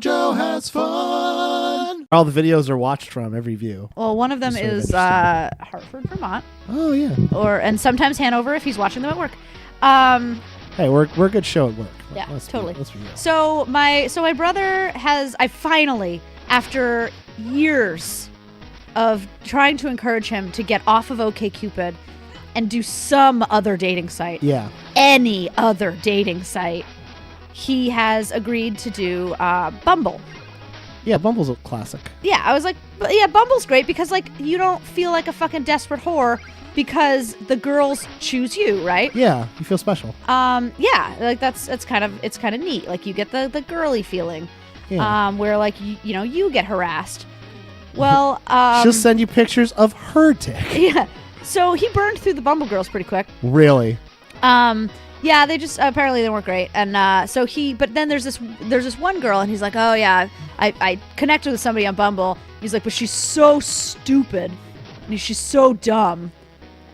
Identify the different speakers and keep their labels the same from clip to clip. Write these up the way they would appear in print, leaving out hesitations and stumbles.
Speaker 1: JoJo has fun. All the videos are watched from every view.
Speaker 2: Well, one of them is Hartford, Vermont.
Speaker 1: Oh yeah.
Speaker 2: And sometimes Hanover if he's watching them at work.
Speaker 1: Hey, we're a good show at work.
Speaker 2: Yeah, totally.
Speaker 1: Let's be real.
Speaker 2: So my brother I finally, after years of trying to encourage him to get off of OkCupid and do some other dating site.
Speaker 1: Yeah.
Speaker 2: Any other dating site. He has agreed to do Bumble.
Speaker 1: Yeah, Bumble's a classic.
Speaker 2: Yeah, I was like, yeah, Bumble's great because like you don't feel like a fucking desperate whore because the girls choose you, right?
Speaker 1: Yeah, you feel special.
Speaker 2: Yeah, like it's kind of neat. Like you get the girly feeling.
Speaker 1: Yeah.
Speaker 2: Where like you get harassed. Well,
Speaker 1: she'll send you pictures of her dick.
Speaker 2: Yeah. So he burned through the Bumble girls pretty quick.
Speaker 1: Really?
Speaker 2: Yeah, they just apparently they weren't great, and but then there's this one girl, and he's like, oh yeah, I connected with somebody on Bumble. He's like, but she's so stupid, and she's so dumb.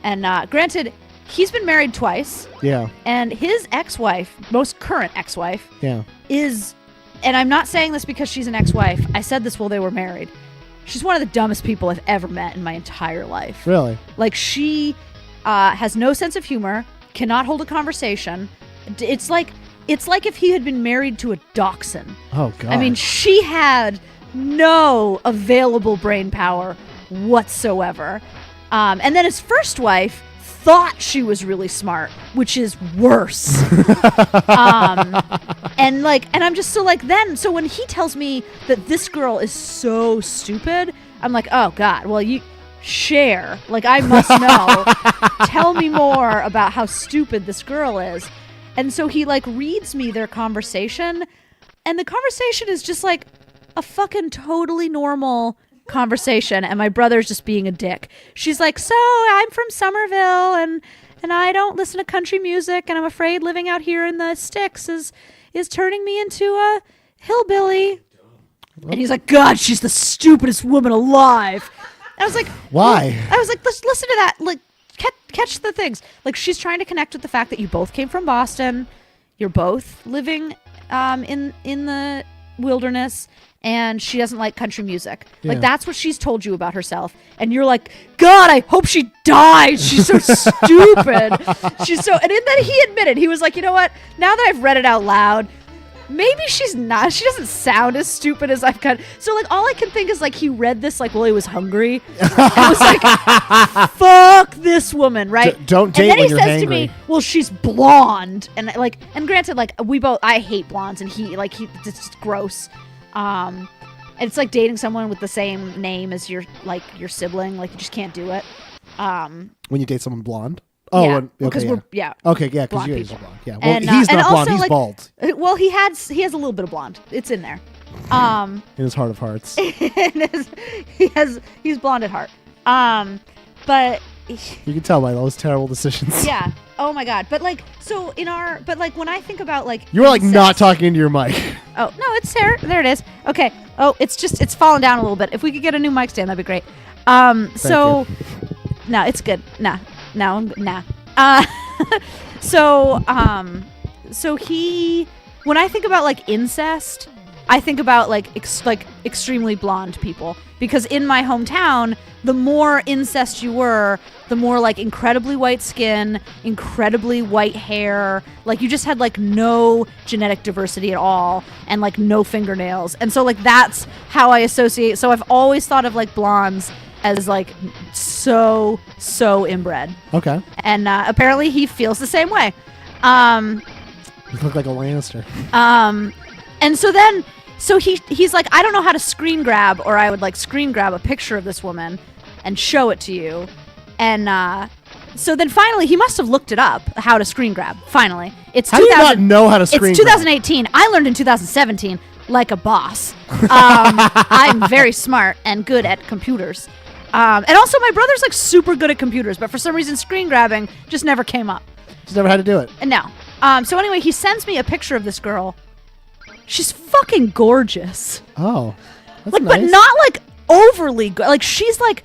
Speaker 2: And granted, he's been married twice.
Speaker 1: Yeah. And
Speaker 2: his ex-wife, most current ex-wife,
Speaker 1: yeah,
Speaker 2: is, and I'm not saying this because she's an ex-wife. I said this while they were married. She's one of the dumbest people I've ever met in my entire life.
Speaker 1: Really?
Speaker 2: Like she has no sense of humor. Cannot hold a conversation. It's like if he had been married to a dachshund.
Speaker 1: Oh god.
Speaker 2: I mean, she had no available brain power whatsoever. And then his first wife thought she was really smart, which is worse. And I'm just so like so when he tells me that this girl is so stupid, I'm like, oh god, well you share. Like, I must know. Tell me more about how stupid this girl is. And so he, like, reads me their conversation, and the conversation is just, like, a fucking totally normal conversation, and my brother's just being a dick. She's like, so, I'm from Somerville, and I don't listen to country music, and I'm afraid living out here in the sticks is turning me into a hillbilly. And he's like, God, she's the stupidest woman alive. I was like,
Speaker 1: why?
Speaker 2: I was like, let's listen to that. Like, catch the things. Like, she's trying to connect with the fact that you both came from Boston. You're both living in the wilderness, and she doesn't like country music. Yeah. Like, that's what she's told you about herself. And you're like, God, I hope she dies. She's so stupid. She's so. And then he admitted, he was like, you know what? Now that I've read it out loud, maybe she's not. She doesn't sound as stupid as I've got. So, like, all I can think is, like, he read this, like, while he was hungry. I was like, fuck this woman, right?
Speaker 1: Don't date when you're hangry. And then he says to me,
Speaker 2: well, she's blonde. And, like, and granted, like, I hate blondes, and it's just gross. And it's like dating someone with the same name as your sibling. Like, you just can't do it.
Speaker 1: When you date someone blonde?
Speaker 2: Oh, yeah, because we're
Speaker 1: okay, yeah, because you're blonde. Yeah, well, he's not blonde; he's bald.
Speaker 2: Well, he has a little bit of blonde. It's in there.
Speaker 1: In his heart of hearts,
Speaker 2: he's blonde at heart. But
Speaker 1: you can tell by those terrible decisions.
Speaker 2: Yeah. Oh my god. But like, so when I think about like,
Speaker 1: you were like not talking into your mic.
Speaker 2: Oh no, it's there. There it is. Okay. Oh, it's fallen down a little bit. If we could get a new mic stand, that'd be great. So, no, it's good. Nah. So when I think about like incest, I think about like extremely blonde people, because in my hometown, the more incest you were, the more like incredibly white skin, incredibly white hair, like you just had like no genetic diversity at all, and like no fingernails. And so like that's how I associate. So I've always thought of like blondes as like so inbred.
Speaker 1: Okay.
Speaker 2: And apparently he feels the same way.
Speaker 1: You look like a Lannister.
Speaker 2: And so he's like, I don't know how to screen grab, or I would like screen grab a picture of this woman and show it to you. And so then finally he must have looked it up, how to screen grab. Finally, it's
Speaker 1: how do you not know how to screen grab?
Speaker 2: It's 2018. I learned in 2017 like a boss. I'm very smart and good at computers. And also my brother's like super good at computers, but for some reason screen grabbing just never came up.
Speaker 1: Just never had to do it.
Speaker 2: No. So anyway, he sends me a picture of this girl. She's fucking gorgeous.
Speaker 1: Oh, that's
Speaker 2: like,
Speaker 1: nice.
Speaker 2: But not like overly good. Like she's like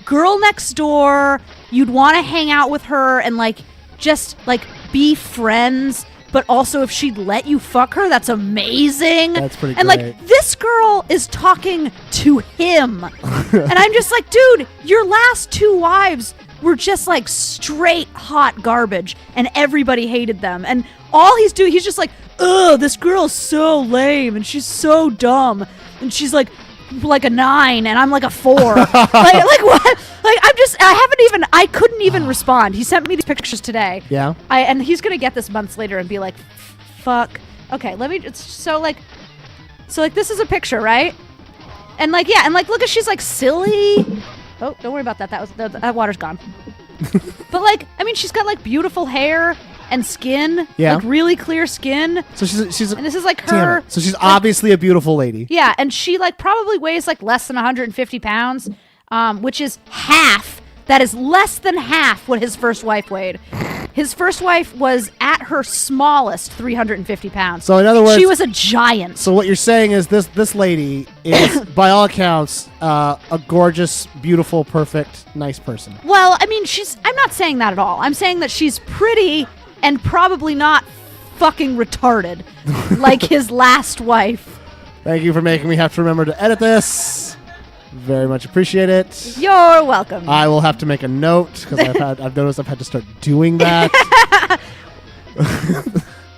Speaker 2: girl next door. You'd want to hang out with her and like just like be friends, but also if she'd let you fuck her, that's amazing.
Speaker 1: That's pretty
Speaker 2: and
Speaker 1: great.
Speaker 2: like this girl is talking to him. And I'm just like, dude, your last 2 wives were just like straight hot garbage and everybody hated them. And all he's doing, he's just like, ugh, this girl is so lame and she's so dumb. And she's like a 9 and I'm like a 4. like what? Like I couldn't even respond. He sent me these pictures today.
Speaker 1: Yeah.
Speaker 2: And he's gonna get this months later and be like, fuck. Okay, so this is a picture, right? And like, yeah, and like, look at, she's like silly. Oh, don't worry about that. That water's gone. But like, I mean, she's got like beautiful hair and skin.
Speaker 1: Yeah.
Speaker 2: Like really clear skin.
Speaker 1: So she's
Speaker 2: and this is like
Speaker 1: damn
Speaker 2: her.
Speaker 1: it. So she's obviously a beautiful lady.
Speaker 2: Yeah, and she like probably weighs like less than 150 pounds, which is half. That is less than half what his first wife weighed. His first wife was at her smallest 350 pounds.
Speaker 1: So in other words,
Speaker 2: she was a giant.
Speaker 1: So what you're saying is this lady is, by all accounts, a gorgeous, beautiful, perfect, nice person.
Speaker 2: Well, I mean, I'm not saying that at all. I'm saying that she's pretty and probably not fucking retarded like his last wife.
Speaker 1: Thank you for making me have to remember to edit this. Very much appreciate it.
Speaker 2: You're welcome.
Speaker 1: I will have to make a note because I've noticed I've had to start doing that.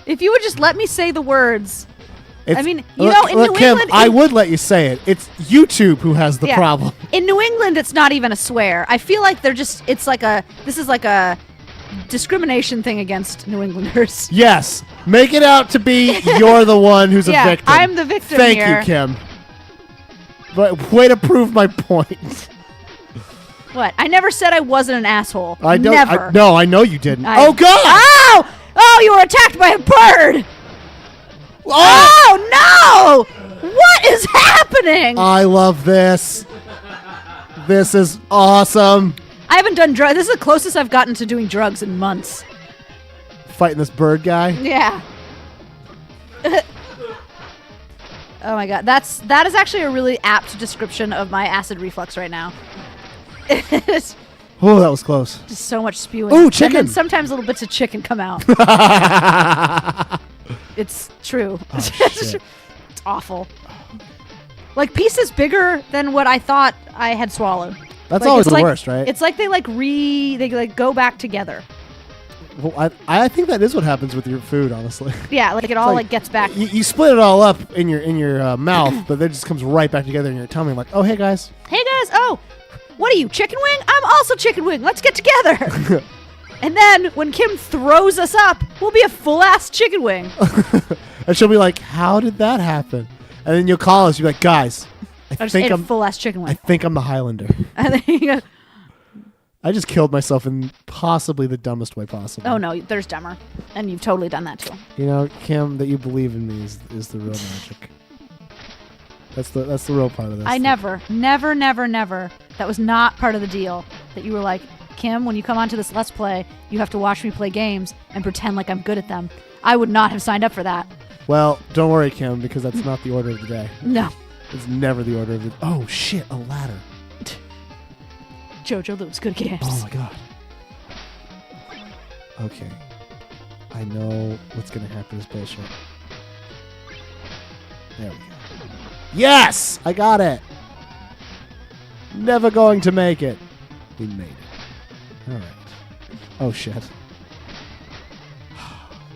Speaker 2: If you would just let me say the words. I mean, in
Speaker 1: look,
Speaker 2: New
Speaker 1: Kim,
Speaker 2: England,
Speaker 1: I would let you say it. It's YouTube who has the problem.
Speaker 2: In New England, it's not even a swear. I feel like this is like a discrimination thing against New Englanders.
Speaker 1: Yes. Make it out to be you're the one who's a victim.
Speaker 2: I'm the victim
Speaker 1: Thank
Speaker 2: here.
Speaker 1: you, Kim. But way to prove my point.
Speaker 2: What? I never said I wasn't an asshole.
Speaker 1: I don't.
Speaker 2: Never.
Speaker 1: No, I know you didn't. Oh God!
Speaker 2: Oh! Oh! You were attacked by a bird. Oh no! What is happening?
Speaker 1: I love this. This is awesome.
Speaker 2: I haven't done drugs. This is the closest I've gotten to doing drugs in months.
Speaker 1: Fighting this bird guy.
Speaker 2: Yeah. Oh my god, that is actually a really apt description of my acid reflux right now. It's
Speaker 1: Oh, that was close.
Speaker 2: just so much spewing.
Speaker 1: Ooh, chicken.
Speaker 2: And then sometimes little bits of chicken come out. It's true.
Speaker 1: Oh, shit.
Speaker 2: It's awful. Like pieces bigger than what I thought I had swallowed.
Speaker 1: That's
Speaker 2: Like,
Speaker 1: always
Speaker 2: it's
Speaker 1: the
Speaker 2: like-
Speaker 1: worst, right?
Speaker 2: It's like they go back together.
Speaker 1: Well, I think that is what happens with your food, honestly.
Speaker 2: Yeah, like it all like gets back.
Speaker 1: You split it all up in your mouth, but then it just comes right back together in your tummy. Like, oh hey guys.
Speaker 2: Hey guys, oh, what are you, chicken wing? I'm also chicken wing. Let's get together. And then when Kim throws us up, we'll be a full ass chicken wing.
Speaker 1: And she'll be like, how did that happen? And then you'll call us. You'll be like, guys,
Speaker 2: I just ate a full ass chicken
Speaker 1: I
Speaker 2: wing.
Speaker 1: think I'm the Highlander.
Speaker 2: And then you go,
Speaker 1: I just killed myself in possibly the dumbest way possible.
Speaker 2: oh no, there's dumber, and you've totally done that too.
Speaker 1: You know, Kim, that you believe in me is the real magic. That's the real part of this.
Speaker 2: I never. That was not part of the deal. That you were like, Kim, when you come onto this Let's Play, you have to watch me play games and pretend like I'm good at them. I would not have signed up for that.
Speaker 1: Well, don't worry, Kim, because that's not the order of the day.
Speaker 2: No.
Speaker 1: It's never the order of the. Oh shit! A ladder.
Speaker 2: JoJo Lewis, good games.
Speaker 1: Oh my god. Okay. I know what's gonna happen to this bullshit. There we go. Yes! I got it! Never going to make it. We made it. Alright. Oh shit.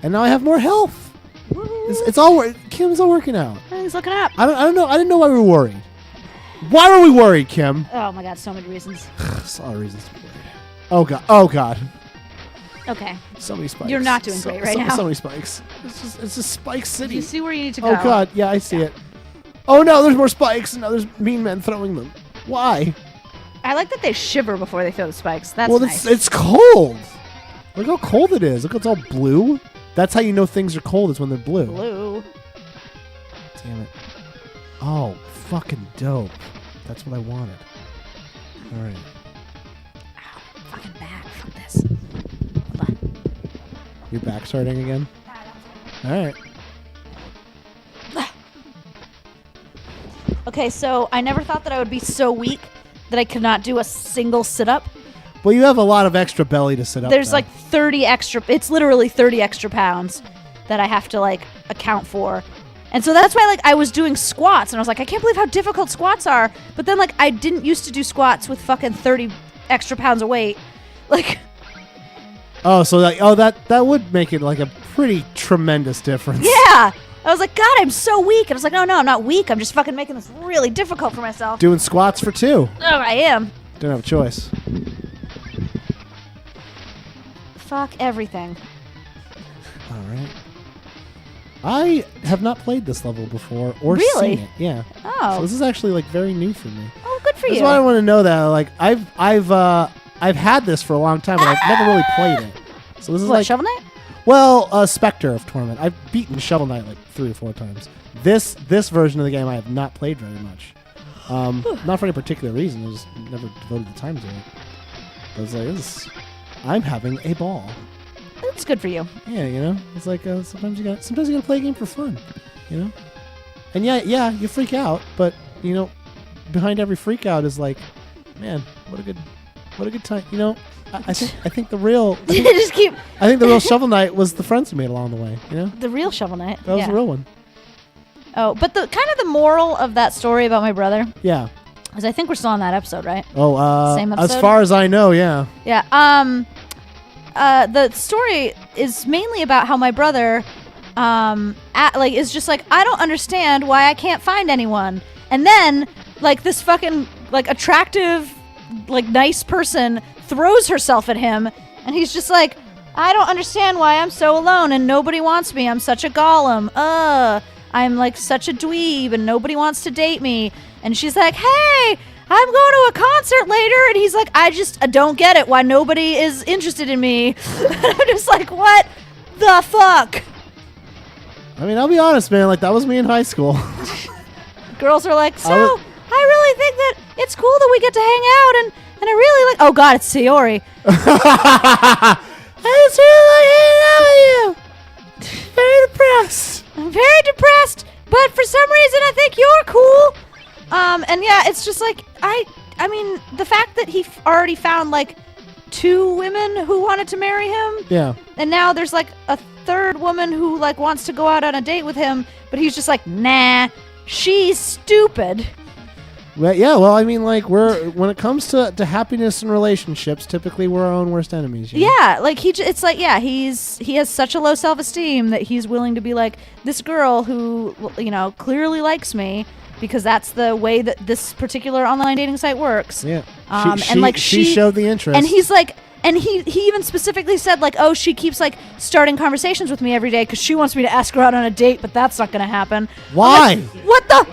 Speaker 1: And now I have more health! It's all Kim's all working out.
Speaker 2: Everything's looking up.
Speaker 1: I don't know. I didn't know why we were worried. Why were we worried, Kim?
Speaker 2: Oh my god, so many reasons.
Speaker 1: There's a lot of reasons to be worried. Oh god. Oh god.
Speaker 2: Okay.
Speaker 1: So many spikes.
Speaker 2: You're not doing great right now.
Speaker 1: So many spikes. It's just Spike City.
Speaker 2: You see where you need to go.
Speaker 1: Oh god, yeah, I see it. Oh no, there's more spikes, and now there's mean men throwing them. Why?
Speaker 2: I like that they shiver before they throw the spikes. That's
Speaker 1: well,
Speaker 2: nice.
Speaker 1: it's cold. Look how cold it is. Look, it's all blue. That's how you know things are cold, is when they're blue.
Speaker 2: Blue.
Speaker 1: Damn it. Oh, fucking dope. That's what I wanted. All right.
Speaker 2: Ow, fucking back from this. Hold on.
Speaker 1: Your back starting again? All right.
Speaker 2: Okay, so I never thought that I would be so weak that I could not do a single sit-up.
Speaker 1: Well, you have a lot of extra belly to sit up.
Speaker 2: There's
Speaker 1: though.
Speaker 2: like 30 extra. It's literally 30 extra pounds. that I have to like account for. And so that's why, like, I was doing squats, and I was like, I can't believe how difficult squats are. But then, like, I didn't used to do squats with fucking 30 extra pounds of weight. Like...
Speaker 1: Oh, so that would make it, like, a pretty tremendous difference.
Speaker 2: Yeah! I was like, God, I'm so weak. And I was like, no, I'm not weak. I'm just fucking making this really difficult for myself.
Speaker 1: Doing squats for 2.
Speaker 2: Oh, I am.
Speaker 1: Don't have a choice.
Speaker 2: Fuck everything.
Speaker 1: All right. I have not played this level before or
Speaker 2: Really?
Speaker 1: seen it. Yeah.
Speaker 2: Oh.
Speaker 1: So this is actually like very new for me.
Speaker 2: Oh, good for
Speaker 1: That's
Speaker 2: you.
Speaker 1: why I want to know that. Like I've had this for a long time, but I've never really played it. So this is
Speaker 2: What,
Speaker 1: like
Speaker 2: Shovel Knight?
Speaker 1: well, Specter of Torment. I've beaten Shovel Knight like 3 or 4 times. This version of the game I have not played very much. Not for any particular reason. I just never devoted the time to it. But it's like I'm having a ball.
Speaker 2: That's good for you.
Speaker 1: Yeah, you know, it's like sometimes you gotta play a game for fun, you know. And yeah, you freak out, but you know, behind every freak out is like, man, what a good time, you know. I think the real Shovel Knight was the friends we made along the way, you know.
Speaker 2: The real Shovel Knight.
Speaker 1: That was the real one.
Speaker 2: Oh, but the kind of the moral of that story about my brother.
Speaker 1: Yeah.
Speaker 2: Because I think we're still on that episode, right?
Speaker 1: Oh,
Speaker 2: Same episode?
Speaker 1: as far as I know, yeah.
Speaker 2: Yeah. The story is mainly about how my brother, is just like, I don't understand why I can't find anyone. And then, like, this fucking, like, attractive, like, nice person throws herself at him, and he's just like, I don't understand why I'm so alone and nobody wants me. I'm such a golem. I'm, like, such a dweeb and nobody wants to date me. And she's like, hey, I'm going to a concert later. And he's like, I don't get it why nobody is interested in me. I'm just like, what the fuck?
Speaker 1: I mean, I'll be honest, man. Like, that was me in high school.
Speaker 2: Girls are like, so I really think that it's cool that we get to hang out. And I really like, oh God, it's Sayori.
Speaker 1: I just really like hanging out with you. Very depressed.
Speaker 2: I'm very depressed, but for some reason I think you're cool. And yeah, it's just like, I mean, the fact that he already found like 2 women who wanted to marry him.
Speaker 1: Yeah.
Speaker 2: And now there's like a 3rd woman who like wants to go out on a date with him, but he's just like, nah, she's stupid.
Speaker 1: Well, yeah, well, I mean, like, when it comes to happiness and relationships, typically we're our own worst enemies. You know?
Speaker 2: Yeah, like it's like, yeah, he has such a low self-esteem that he's willing to be like, this girl who, you know, clearly likes me, because that's the way that this particular online dating site works.
Speaker 1: Yeah.
Speaker 2: She
Speaker 1: showed the interest.
Speaker 2: And he's like, and he even specifically said, like, oh, she keeps like starting conversations with me every day because she wants me to ask her out on a date, but that's not going to happen.
Speaker 1: Why?
Speaker 2: Like, what the?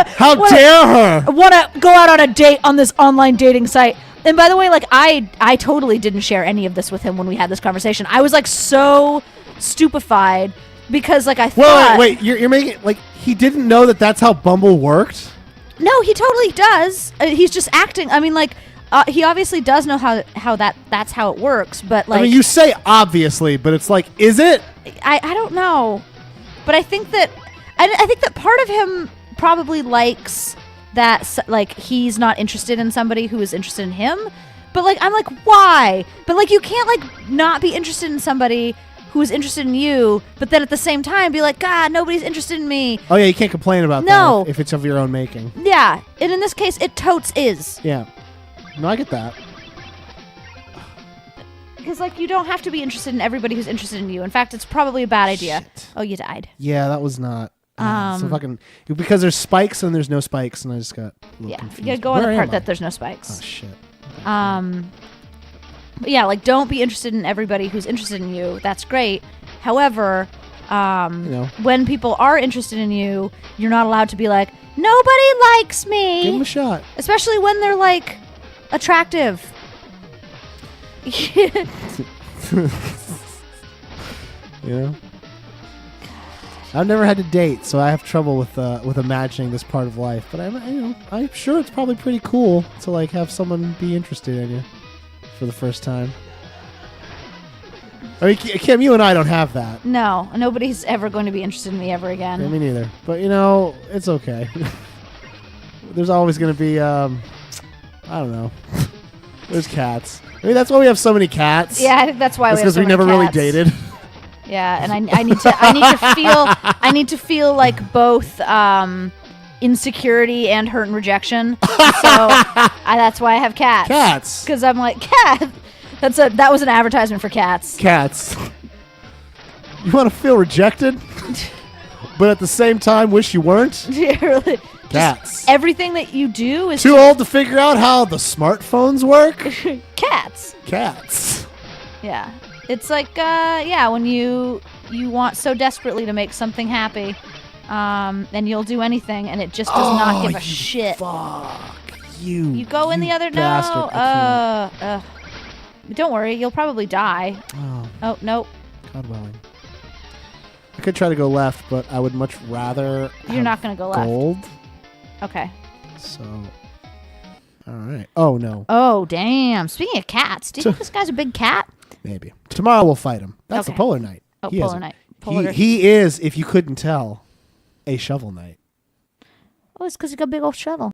Speaker 1: How dare her?
Speaker 2: Want to go out on a date on this online dating site? And by the way, like, I totally didn't share any of this with him when we had this conversation. I was like so stupefied because like I thought.
Speaker 1: Wait, you're making like he didn't know that that's how Bumble worked?
Speaker 2: No, he totally does. He's just acting. I mean, like, he obviously does know how that's how it works. But like,
Speaker 1: I mean, you say obviously, but it's like, is it?
Speaker 2: I don't know, but I think that part of him probably likes that, like, he's not interested in somebody who is interested in him. But like, I'm like, why? But like, you can't like not be interested in somebody who is interested in you, but then at the same time be like, God, nobody's interested in me.
Speaker 1: Oh yeah, you can't complain about that if it's of your own making.
Speaker 2: Yeah, and in this case, it totes is.
Speaker 1: Yeah, no, I get that.
Speaker 2: Because like, you don't have to be interested in everybody who's interested in you. In fact, it's probably a bad idea.
Speaker 1: Shit.
Speaker 2: Oh, you died.
Speaker 1: Yeah, that was not. So fucking, because there's spikes and there's no spikes, and I just got a little confused.
Speaker 2: You gotta go on the part that there's no spikes.
Speaker 1: Oh shit.
Speaker 2: But yeah, like, don't be interested in everybody who's interested in you. That's great. However, when people are interested in you, you're not allowed to be like, nobody likes me.
Speaker 1: Give them a shot.
Speaker 2: Especially when they're like attractive.
Speaker 1: You know? I've never had to date, so I have trouble with imagining this part of life. But I'm sure it's probably pretty cool to like have someone be interested in you for the first time. I mean, Kim, you and I don't have that.
Speaker 2: No, nobody's ever going to be interested in me ever again.
Speaker 1: Yeah, me neither. But it's okay. There's always going to be, I don't know. There's cats. I mean, that's why we have so many cats.
Speaker 2: Yeah, I think that's why we have so many
Speaker 1: because we never really
Speaker 2: cats.
Speaker 1: dated.
Speaker 2: Yeah, and I need to feel like both insecurity and hurt and rejection. So that's why I have cats.
Speaker 1: Cats.
Speaker 2: Because I'm like, cat. That was an advertisement for cats.
Speaker 1: Cats. You want to feel rejected, but at the same time wish you weren't?
Speaker 2: Yeah, really.
Speaker 1: Cats.
Speaker 2: Everything that you do is
Speaker 1: too old to figure out how the smartphones work?
Speaker 2: Cats.
Speaker 1: Cats.
Speaker 2: Yeah. It's like, when you want so desperately to make something happy, and you'll do anything, and it just does not give a shit.
Speaker 1: Fuck you.
Speaker 2: You go in the other
Speaker 1: bastard.
Speaker 2: Don't worry, you'll probably die. Oh nope.
Speaker 1: God willing. I could try to go left, but I would much rather.
Speaker 2: You're not gonna go left.
Speaker 1: Gold.
Speaker 2: Okay.
Speaker 1: So. All right. Oh no.
Speaker 2: Oh damn! Speaking of cats, do you think this guy's a big cat?
Speaker 1: Maybe tomorrow we'll fight him. That's
Speaker 2: Okay.
Speaker 1: the Polar Knight.
Speaker 2: Oh,
Speaker 1: He
Speaker 2: Polar
Speaker 1: is-
Speaker 2: Knight. Polar.
Speaker 1: He is, if you couldn't tell, a Shovel Knight.
Speaker 2: Oh, it's because he got a big old shovel.